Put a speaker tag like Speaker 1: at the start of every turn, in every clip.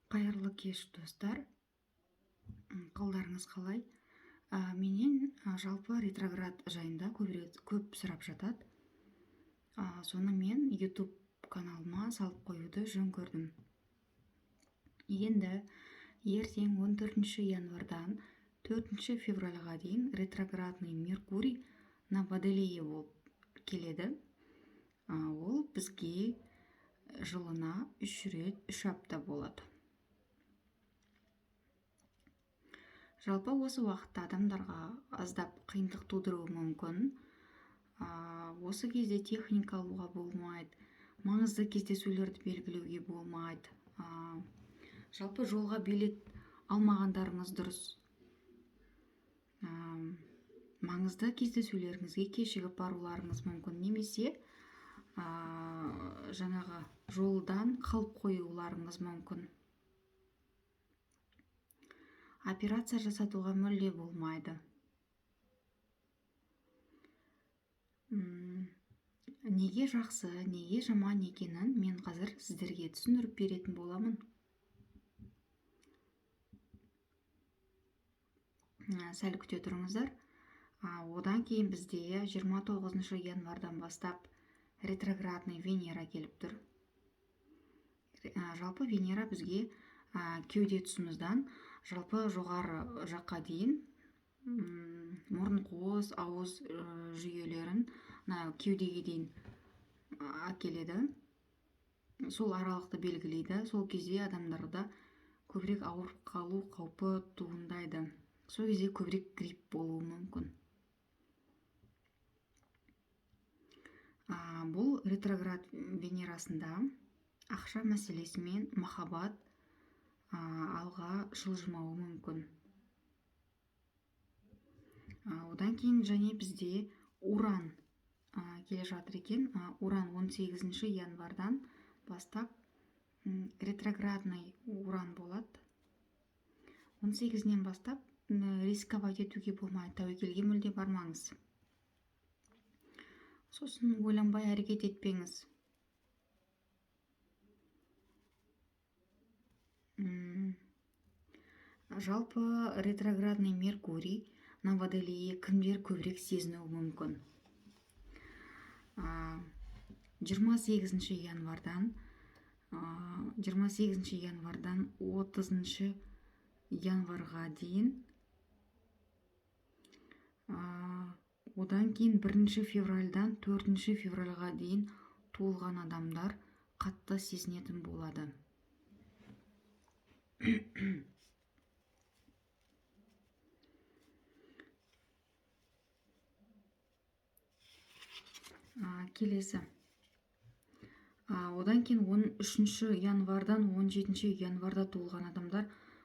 Speaker 1: Қайырлы кеш, достар. Қалдарыңыз қалай? Менен жалпы ретроград жайында көп сұрап жатады. Соны мен YouTube каналыма салып қоюды жөн көрдім. Енді ертең 14 январдан 4 февральға дейін ретроградный Меркурий на Водолее болып келеді. Ол бізге жылына 3 рет 3 апта болады. Жалпы осы уақытта адамдарға аздап қиындық тудыруы мүмкін. Осы кезде техника алуға болмайды, маңызды кездесулерді белгілеуге болмайды. Жалпы жолға билет алмағандарыңыз дұрыс. Маңызды кездесулеріңізге кешігіп баруларыңыз мүмкін, немесе жаңағы жолдан қалып қоюларыңыз мүмкін. Операция жасатуға мүлде болмайды. Неге жақсы, неге жаман екенін мен қазір сіздерге түсіндіріп беретін боламын. Сәл күте тұрыңыздар. Одан кейін бізде 29 январдан бастап ретроградный Венера келіп тұр. Жалпы Венера бізге кеуде тұсымыздан жалпы жоғары жаққа дейін мұрын қуыс, ауыз жүйелерін кеудеге дейін әкеледі. Сол аралықты белгілейді. Сол кезде адамдарда көбірек ауырып қалу қаупі туындайды. Сол кезде көбірек грипп болуы мүмкін. Бұл ретроград Венерасында ақша мәселесі мен махаббат алға жылжымауы мүмкін. Одан кейін және бізде Уран келе жатыр екен. Уран 18 январдан бастап ретроградный Уран болады. 18-нен бастап рисковать етуге болмайды, тәуекелге мүлде бармаңыз. Сосын ойланбай әрекет етпеңіз. Жалпы ретроградный Меркурий на Водолее кімдер көбірек сезінуі мүмкін. 28 январдан 30 январға дейін, одан кейін 1 февральдан 4 февральға дейін туылған адамдар қатты сезінетін болады. Келесі. Одан кейін 13 январдан 17 январда туылған адамдар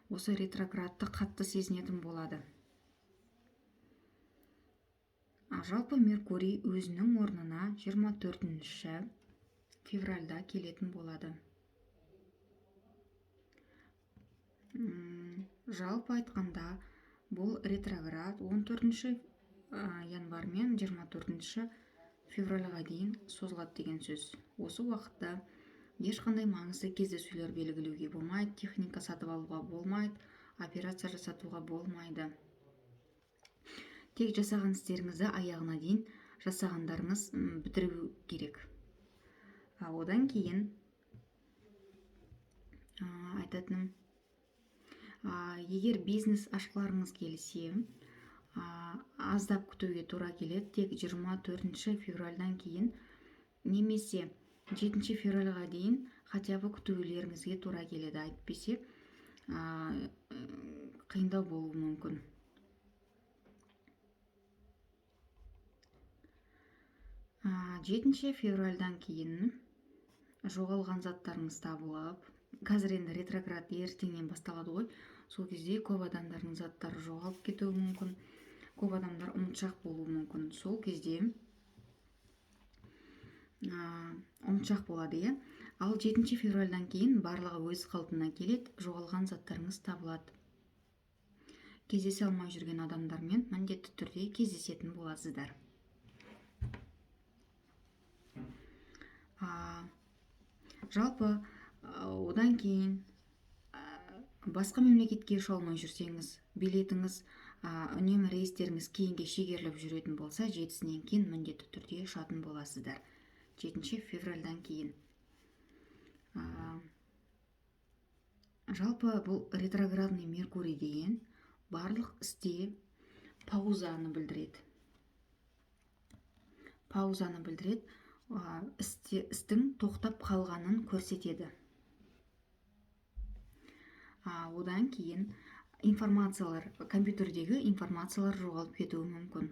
Speaker 1: осы ретроградты қатты сезінетін болады. Жалпы Меркурий өзінің орнына 24 февральда келетін болады. Жалпы айтқанда бұл ретроград 14 январ мен 24 февральға дейін созылады деген сөз. Осы уақытта ешқандай маңызды кездесулер белгілеуге болмайды, техника сатып алуға болмайды, операция жасатуға болмайды. Тек жасаған істеріңізді аяғына дейін жасағандарыңыз бітіру керек. Одан кейін айтатыным, егер бизнес ашқыларыңыз келсе, аздап күтуге тура келеді. Тек 24 февральдан кейін немесе 7 февральға дейін хотя бы күтулеріңізге тура келеді. Айтпесе қиындау болуы мүмкін. Жетінші февральдан кейін жоғалған заттарыңыз табылып, қазір енді ретроград ертеңнен басталады ғой, сол кезде көп адамдардың заттары жоғалып кетуі мүмкін, көп адамдар ұмытшақ болуы мүмкін. Сол кезде ұмытшақ болады, ал 7 февральдан кейін барлығы өз қалпына келеді, жоғалған заттарыңыз табылады. Кездесе алмай жүрген адамдармен міндетті түрде кездесетін боласыздар. Жалпы одан кейін басқа мемлекетке ұша алмай жүрсеңіз, билетіңіз, үнемі рейстеріңіз кейінге шегеріліп жүретін болса, 7-сінен кейін міндетті түрде ұшатын боласыздар. 7 февральдан кейін. Жалпы бұл ретроградный Меркурий деген барлық істе паузаны білдіреді. Істің тоқтап қалғанын көрсетеді. Одан кейін компьютердегі информациялар жоғалып кетуі мүмкін.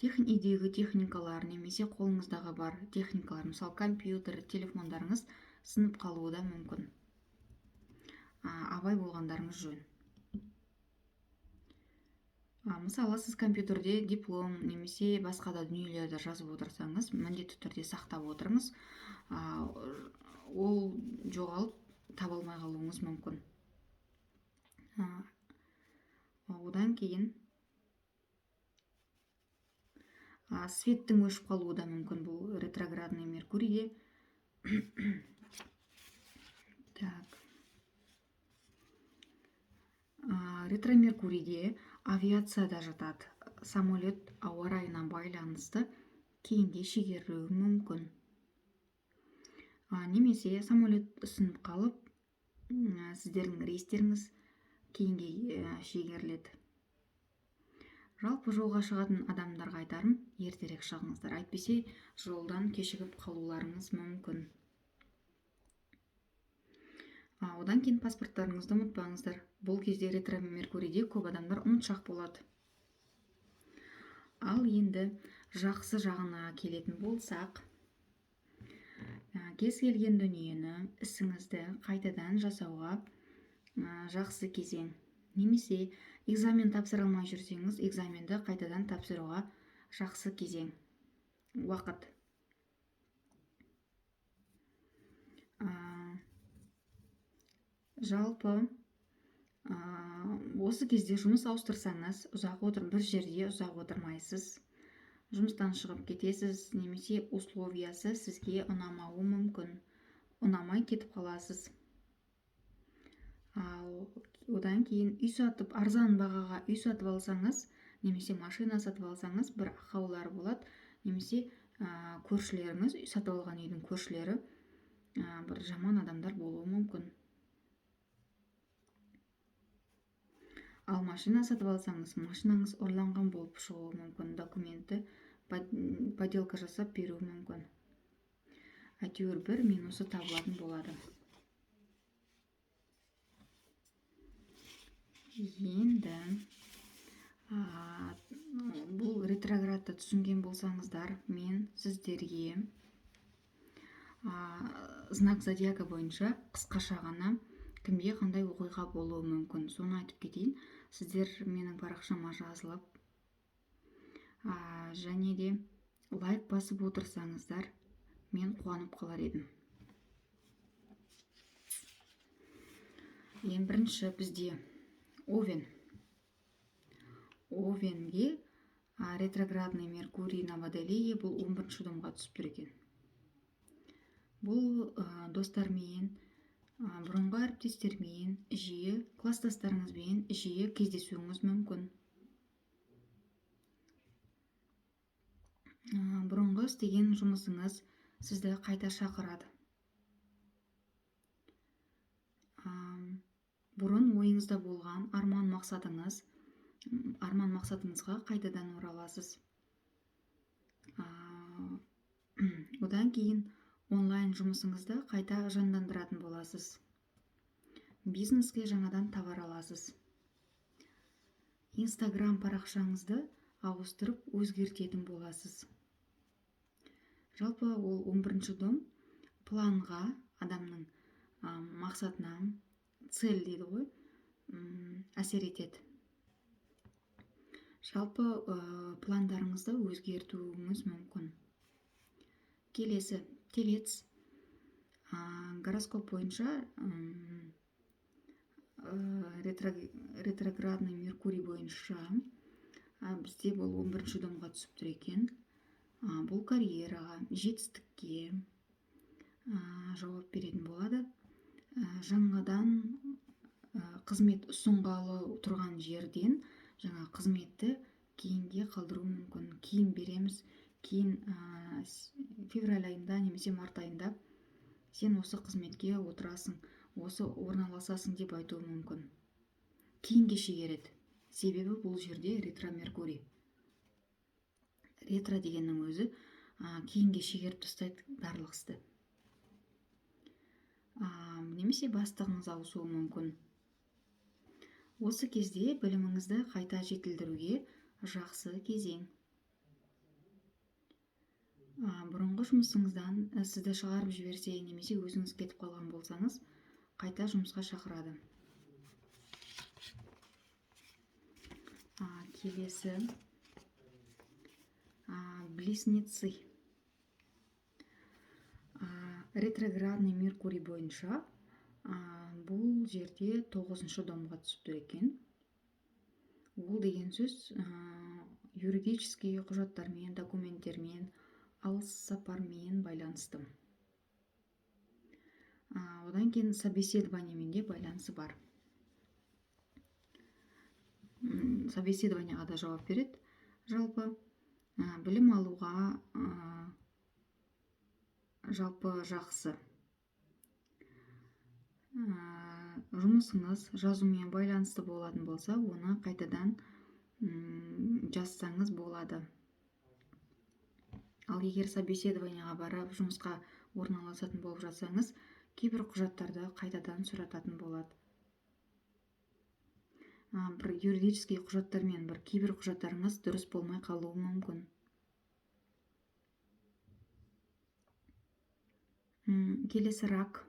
Speaker 1: Үйдегі техникалар немесе қолыңыздағы бар техникалар, мысалы компьютер, телефондарыңыз сынып қалуы да мүмкін. Абай болғандарыңыз жөн. Мысалы, сіз компьютерде диплом немесе басқа да дүниелерді жазып отырсаңыз, міндетті түрде сақтап отырыңыз. Ол жоғалып таба алмай қалуыңыз мүмкін. Одан кейін светтің өшіп қалуы да мүмкін бұл ретроградный Меркурийде. Ретро-Меркурийде авиацияда жатады. Самолет ауа райына байланысты кейінге шегерілуі мүмкін. Немесе самолет сынып қалып, сіздердің рейстеріңіз кейінге шегеріледі. Жалпы жолға шығатын адамдарға айтарым, ертерек шығыңыздар, әйтпесе жолдан кешігіп қалуларыңыз мүмкін. Одан кейін паспорттарыңызды ұмытпаңыздар. Бұл кезде ретро-Меркурийде көп адамдар ұмытшақ болады. Ал енді жақсы жағына келетін болсақ, кез келген дүниені, ісіңізді қайтадан жасауға жақсы кезең. Немесе экзамен тапсыра алмай жүрсеңіз, экзаменді қайтадан тапсыруға жақсы кезең, уақыт. Жалпы осы кезде жұмыс ауыстырсаңыз, бір жерде ұзақ отырмайсыз, жұмыстан шығып кетесіз, немесе условиясы сізге ұнамауы мүмкін, ұнамай кетіп қаласыз. Одан кейін арзан бағаға үй сатып алсаңыз, немесе машина сатып алсаңыз, бір ақаулары болады, немесе көршілеріңіз, сатып алған үйдің көршілері бір жаман адамдар болуы мүмкін. Ал машина сатып алсаңыз, машинаңыз ұрланған болып шығуы мүмкін, документті подделка жасап беруі мүмкін. Әйтеуір бір минусы табылатын болады. Енді бұл ретроградты түсінген болсаңыздар, мен сіздерге знак зодиака бойынша қысқаша ғана кімге қандай оқиға болуы мүмкін, соны айтып кетейін. Сіздер менің парақшама жазылып, және де лайк басып отырсаңыздар, мен қуанып қалар едім. Ең бірінші бізде Овенге ретроградный Меркурий на Водолейе бұл 11-ші домға түсіп тұр екен. Бұл достармен, бұрынғы әріптестермен, кластастарыңызбен жиі кездесуіңіз мүмкін. Бұрынғы істеген жұмысыңыз сізді қайта шақырады. Бұрын ойыңызда болған арман мақсатыңызға қайтадан ораласыз. Одан кейін онлайн жұмысыңызды қайта жандандыратын боласыз. Бизнеске жаңадан товар аласыз. Инстаграм парақшаңызды ауыстырып өзгертетін боласыз. Жалпы ол 11-ші дом планға, адамның мақсатына, цель дейді ғой, әсер етеді. Жалпы пландарыңызды өзгертуіңіз мүмкін. Келесі, телец, гороскоп бойынша ретроградный Меркурий бойынша бізде бұл 11-ші домға түсіп тұр екен. Бұл карьераға, жетістікке жауап беретін болады. жаңадан қызмет ұсынғалы тұрған жерден жаңа қызметті кейінге қалдыру мүмкін. Кейін береміз, кейін февраль айында немесе март айында сен осы қызметке отырасың, осы орналасасың деп айтуы мүмкін. Кейінге шегереді. Себебі бұл жерде ретро Меркурий. Ретро дегеннің өзі кейінге шегеріп тастайды барлық істі. Немесе бастығыңыз ауысуы мүмкін. Осы кезде біліміңізді қайта жетілдіруге жақсы кезең. Бұрынғы жұмысыңыздан сізді шығарып жіберсе, немесе өзіңіз кетіп қалған болсаңыз, қайта жұмысқа шақырады. Келесі близнецы. Ретроградный Меркурий бойынша бұл жерде 9-шы домға түсіп тұр екен. Ол деген сөз юридический құжаттармен, документтермен, алыс сапармен байланысты. Одан кейін собеседованиемен де байланысы бар. Собеседованияға да жауап береді. Жалпы білім алуға жалпы жақсы. Жұмысыңыз жазумен байланысты болатын болса, оны қайтадан жазсаңыз болады. Ал егер собеседованияға барып жұмысқа орналасатын болып жатсаңыз, кейбір құжаттарды қайтадан сұрататын болады. Бір юридический құжаттармен кейбір құжаттарыңыз дұрыс болмай қалуы мүмкін. Келесі рак.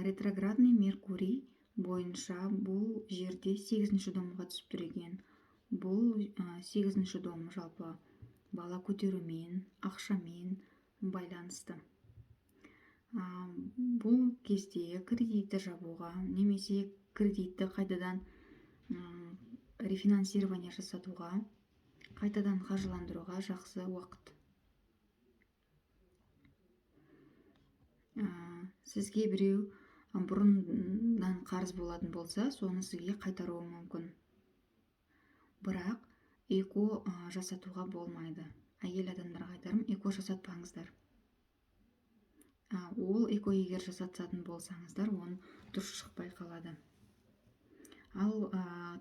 Speaker 1: Ретроградный Меркурий бойынша бұл жерде 8-ші домға түсіп тұр екен. Бұл 8-ші дом жалпы бала көтерумен, ақшамен байланысты. Бұл кезде кредитті жабуға, немесе кредитті қайтадан рефинансирование жасатуға, қайтадан қаржыландыруға жақсы уақыт. Сізге біреу бұрыннан қарыз болатын болса, соны сізге қайтаруы мүмкін. Бірақ эко жасатуға болмайды. Әйел адамдарға айтарым, эко жасатпаңыздар. Ол эко егер жасататын болсаңыздар, оны дұрыс шықпай қалады. Ал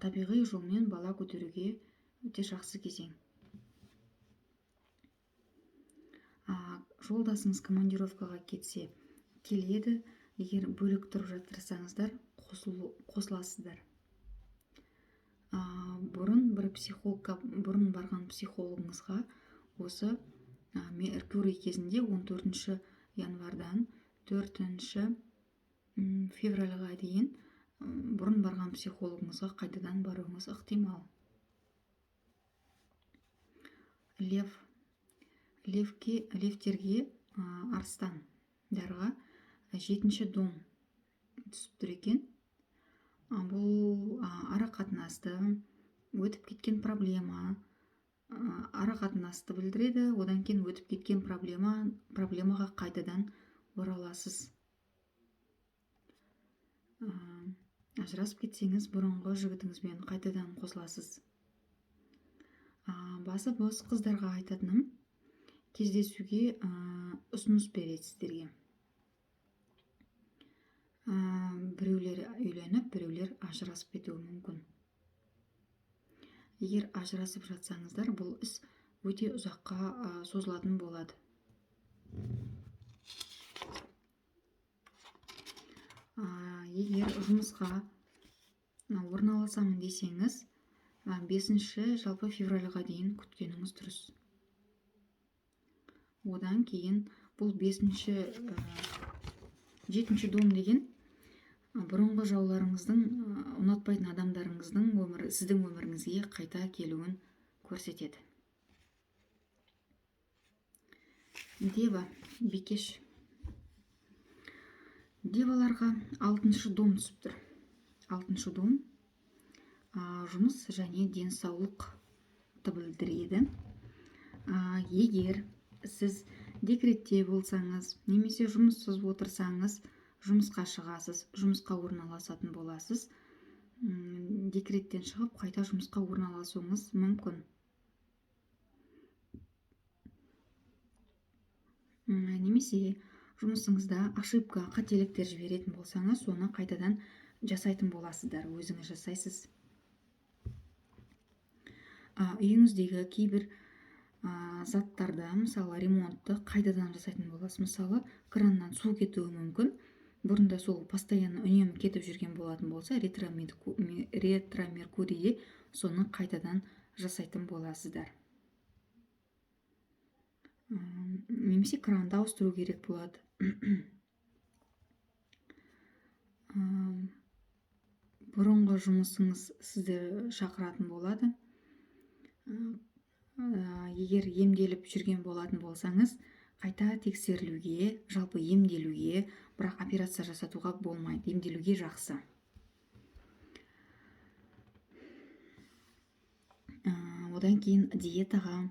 Speaker 1: табиғи жолмен бала көтеруге өте жақсы кезең. Жолдасыңыз командировкаға кетсе, келеді. Егер бөлек тұрып жатырсаңыздар, қосыласыздар. Бұрын барған психологыңызға осы Меркурий кезінде 14 январдан 4 февральға дейін бұрын барған психологыңызға қайтадан баруыңыз ықтимал. Левтерге, арыстандарға 7-ші дом түсіп тұр екен. Бұл ара қатынасты, өтіп кеткен проблема, ара қатынасты білдіреді. Одан кейін өтіп кеткен проблемаға қайтадан ораласыз. Ажырасып кетсеңіз, бұрынғы жігітіңізбен қайтадан қосыласыз. Басы бос қыздарға айтатыным, кездесуге ұсыныс береді сіздерге. Біреулер үйленіп, біреулер ажырасып кетуі мүмкін. Егер ажырасып жатсаңыздар, бұл іс өте ұзаққа созылатын болады. Егер жұмысқа орналасамын десеңіз, 5-ші жалпы февральға дейін күткеніңіз дұрыс. Одан кейін бұл 7-ші дом деген бұрынғы жауларыңыздың, ұнатпайтын адамдарыңыздың сіздің өміріңізге қайта келуін көрсетеді. Дева, бикеш. Деваларға 6-шы дом түсіп тұр. 6-шы дом жұмыс және денсаулықты білдіреді. Егер сіз декретте болсаңыз, немесе жұмыссыз отырсаңыз, жұмысқа шығасыз, жұмысқа орналасатын боласыз. Декреттен шығып қайта жұмысқа орналасуыңыз мүмкін. Немесе жұмысыңызда ошибка, қателіктер жіберетін болсаңыз, соны қайтадан жасайтын боласыздар, өзіңіз жасайсыз. Үйіңіздегі кейбір заттарды, мысалы ремонтты қайтадан жасайтын боласыз. Мысалы краннан су кетуі мүмкін. Бұрында сол постоянно үнемі кетіп жүрген болатын болса, ретромеркурийде соны қайтадан жасайтын боласыздар. Немесе кранды ауыстыру керек болады. Бұрынғы жұмысыңыз сізді шақыратын болады. Егер емделіп жүрген болатын болсаңыз, қайта тексерілуге, жалпы емделуге, бірақ операция жасатуға болмайды. Емделуге жақсы. Одан кейін диетаға,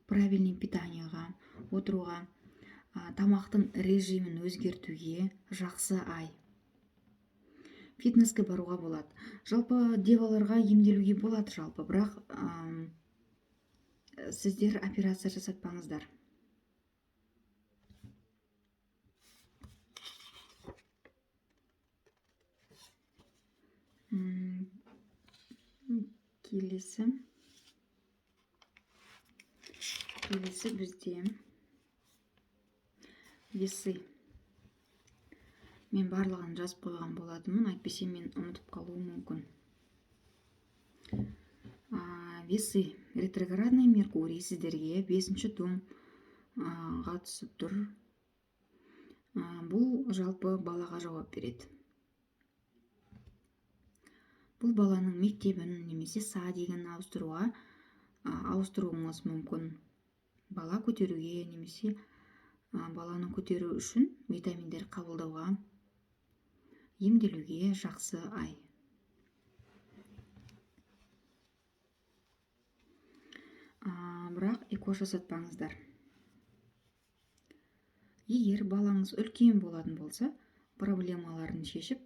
Speaker 1: правильный питанияға отыруға, тамақтың режимін өзгертуге жақсы ай. Фитнеске баруға болады. Жалпы деваларға емделуге болады жалпы, бірақ сіздер операция жасатпаңыздар. Келесі бізде весы. Мен барлығын жазып қойған болатынмын, әйтпесе мен ұмытып қалуым мүмкін. Весы, ретроградный Меркурий сіздерге 5-ші домға түсіп тұр. Бұл жалпы балаға жауап береді. Бұл баланың мектебін немесе садигін ауыстыруыңыз мүмкін. Бала көтеруге немесе баланы көтеру үшін витаминдер қабылдауға, емделуге жақсы ай. Бірақ эко жасатпаңыздар. Егер балаңыз үлкен болатын болса, проблемаларын шешіп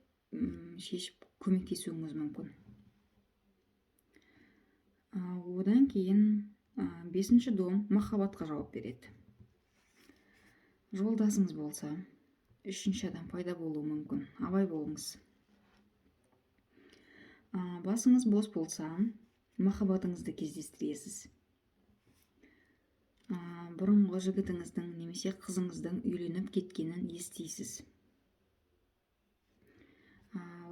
Speaker 1: көмектесуіңіз мүмкін. Одан кейін 5-ші дом махаббатқа жауап береді. Жолдасыңыз болса, 3-ші адам пайда болуы мүмкін. Абай болыңыз. Басыңыз бос болса, махаббатыңызды кездестіресіз. Бұрынғы жігітіңіздің немесе қызыңыздың үйленіп кеткенін естисіз.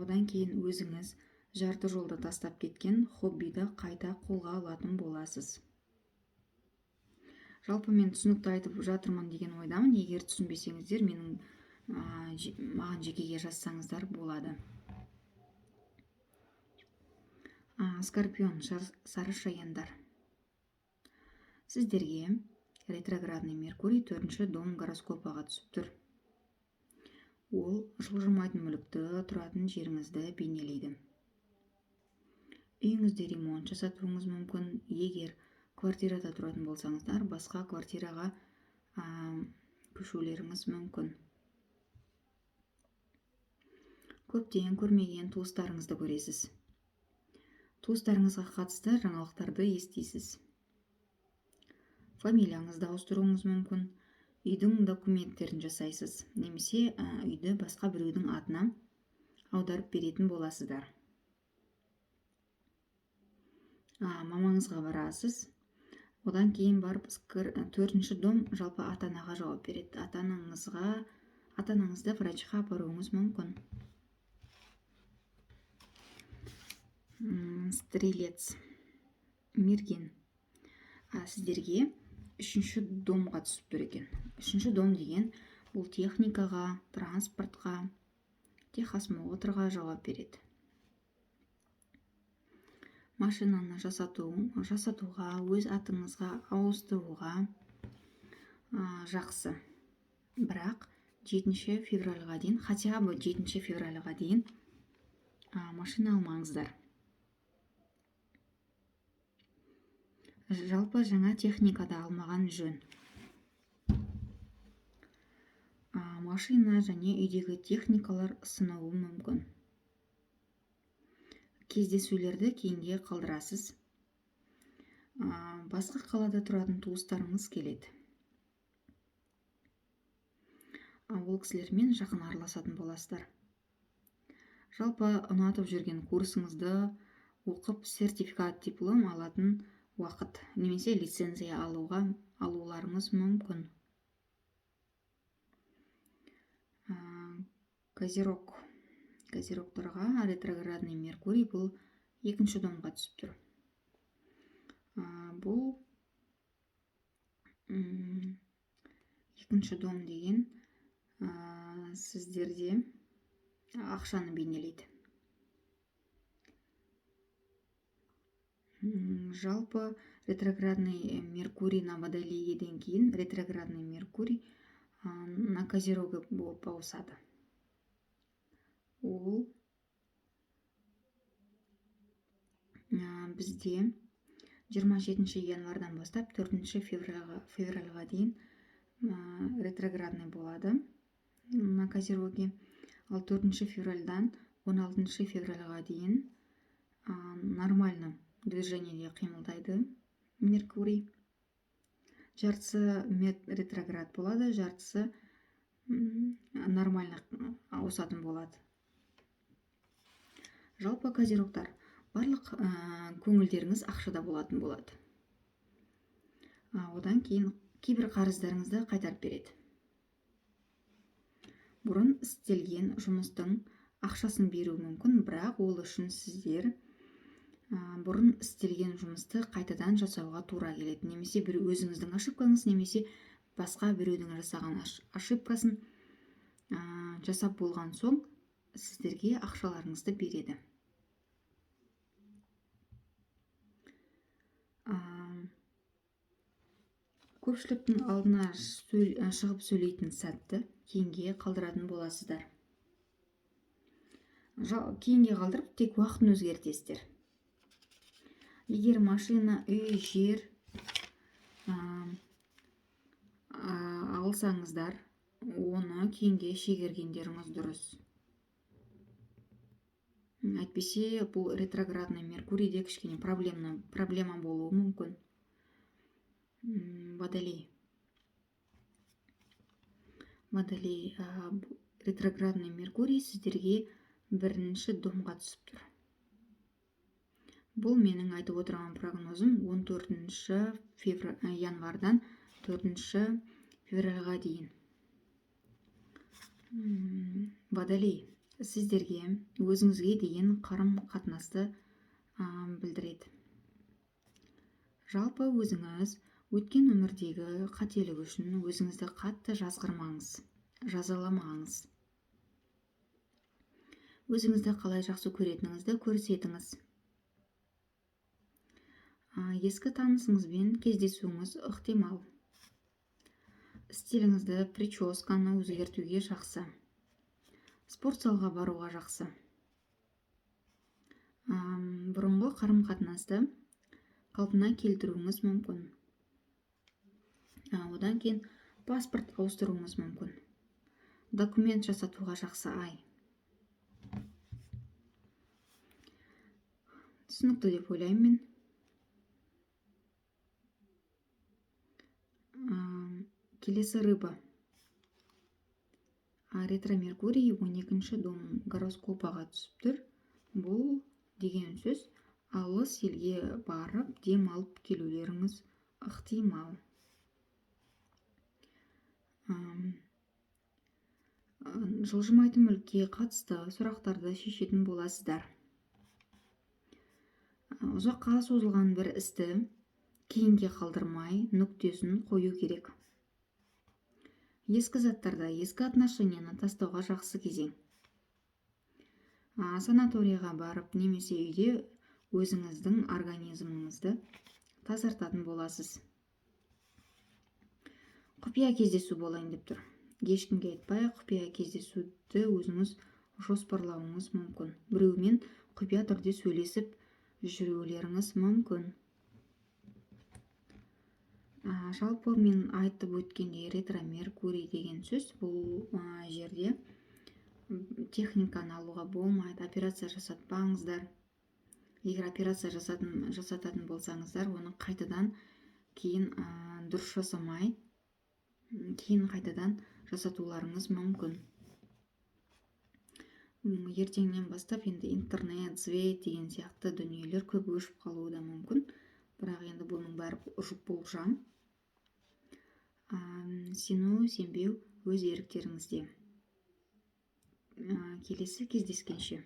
Speaker 1: Одан кейін өзіңіз жарты жолда тастап кеткен хоббиді қайта қолға алатын боласыз. Жалпы мен түсінікті айтып жатырмын деген ойдамын. Егер түсінбесеңіздер, маған жекеге жазсаңыздар болады. Скорпион, сары шаяндар. Сіздерге ретроградный Меркурий 4-ші дом гороскопаға түсіп тұр. Ол жылжымайтын мүлікті, тұратын жеріңізді бейнелейді. Үйіңізде ремонт жасатуыңыз мүмкін. Егер квартирада тұратын болсаңыздар, басқа квартираға көшулеріңіз мүмкін. Көптен көрмеген туыстарыңызды көресіз. Туыстарыңызға қатысты жаңалықтарды естисіз. Фамилияңызды ауыстыруыңыз мүмкін. Үйдің документтерін жасайсыз, немесе үйді басқа біреудің атына аударып беретін боласыздар. Мамаңызға барасыз. Одан кейін барып 4-ші дом жалпы ата-анаға жауап береді. Ата-анаңызды врачқа апаруыңыз мүмкін. Стрелец, мерген. Сіздерге 3-ші домға түсіп тұр екен. 3-ші дом деген бұл техникаға, транспортқа, техосмотрға жауап береді. Машинаны жасатуға, өз атыңызға ауыстыруға жақсы. Бірақ 7-ші февральға дейін, хотя бы 7-ші февральға дейін машина алмаңыздар. Жалпы жаңа техникада алмаған жөн. машина және үйдегі техникалар сынуы мүмкін. Кездесулерді кейінге қалдырасыз. Басқа қалада тұратын туыстарыңыз келеді. Ол кісілермен жақын араласатын боласыздар. Жалпы ұнатып жүрген курсыңызды оқып сертификат диплом алатын уақыт немесе лицензия алуларыңыз мүмкін. Козерогтарға ретроградный Меркурий бұл екінші домға түсіп тұр. Бұл екінші дом деген сіздерде ақшаны бейнелейді. Жалпы ретроградный Меркурий на Водолейден кейін ретроградный Меркурий на Козерогі болып ауысады. Ол бізде 27 январдан бастап 4 февральға дейін ретроградный болады на Козероге. Ал 4 февральдан 16 февральға дейін нормально движениеде қимылдайды Меркурий. Жартысы ретроград болады, жартысы нормально ауысатын болады. Жалпы козерогтар, барлық көңілдеріңіз ақшада болатын болады. Одан кейін кейбір қарыздарыңызды қайтарып береді. Бұрын істелген жұмыстың ақшасын беру мүмкін, бірақ ол үшін сіздер бұрын істелген жұмысты қайтадан жасауға тура келеді. Немесе бір өзіңіздің ошибкаңыз, немесе басқа біреудің жасаған ошибкасын жасап болған соң сіздерге ақшаларыңызды береді. Көпшіліктің алдына шығып сөйлейтін сәтті кейінге қалдыратын боласыздар. Кейінге қалдырып тек уақытын өзгертесіздер. Егер машина, үй, жер алсаңыздар, оны кейінге шегергендеріңіз дұрыс. Әйтпесе бұл ретроградный Меркурийде кішкене проблема болуы мүмкін. Водолей ретроградный Меркурий сіздерге бірінші домға түсіп тұр. Бұл менің айтып отырған прогнозым 14 январдан 4 февральға дейін. Водолей сіздерге өзіңізге деген қарым-қатынасты білдіреді. Жалпы өзіңіз өткен өмірдегі қателік үшін өзіңізді қатты жазғырмаңыз, жазаламаңыз. Өзіңізді қалай жақсы көретініңізді көрсетіңіз. Ескі танысыңызбен кездесуіңіз ықтимал. Стиліңізді, прическаны өзгертуге жақсы. Спорт залға баруға жақсы. Бұрынғы қарым-қатынасты қалпына келтіруіңіз мүмкін. Одан кейін паспорт ауыстыруыңыз мүмкін. Документ жасатуға жақсы ай. Түсінікті деп ойлаймын мен. Келесі рыба. Ретро Меркурий 12 дом гороскопаға түсіп тұр. Бұл деген сөз алыс елге барып дем алып келулеріңіз ықтимал. Жылжымайтын мүлікке қатысты сұрақтарды шешетін боласыздар. Ұзаққа созылған бір істі кейінге қалдырмай нүктесін қою керек. Ескі заттарды, ескі отношенияны тастауға жақсы кезең. Санаторияға барып немесе үйде өзіңіздің организміңізді тазартатын боласыз. Құпия кездесу болайын деп тұр. Ешкімге айтпай құпия кездесуді өзіңіз жоспарлауыңыз мүмкін. Біреумен құпия түрде сөйлесіп жүрулеріңіз мүмкін. Жалпы мен айтып өткендей ретро-меркурий деген сөз бұл жерде техниканы алуға болмайды, операция жасатпаңыздар. Егер операция жасататын болсаңыздар, оны қайтадан кейін дұрыс жасамай, кейін қайтадан жасатуларыңыз мүмкін. Ертеңнен бастап енді интернет, свет деген сияқты дүниелер көп өшіп қалуы да мүмкін. Бірақ енді бұның бәрі болжам. Сену, сенбеу өз еріктеріңізде. Келесі кездескенше.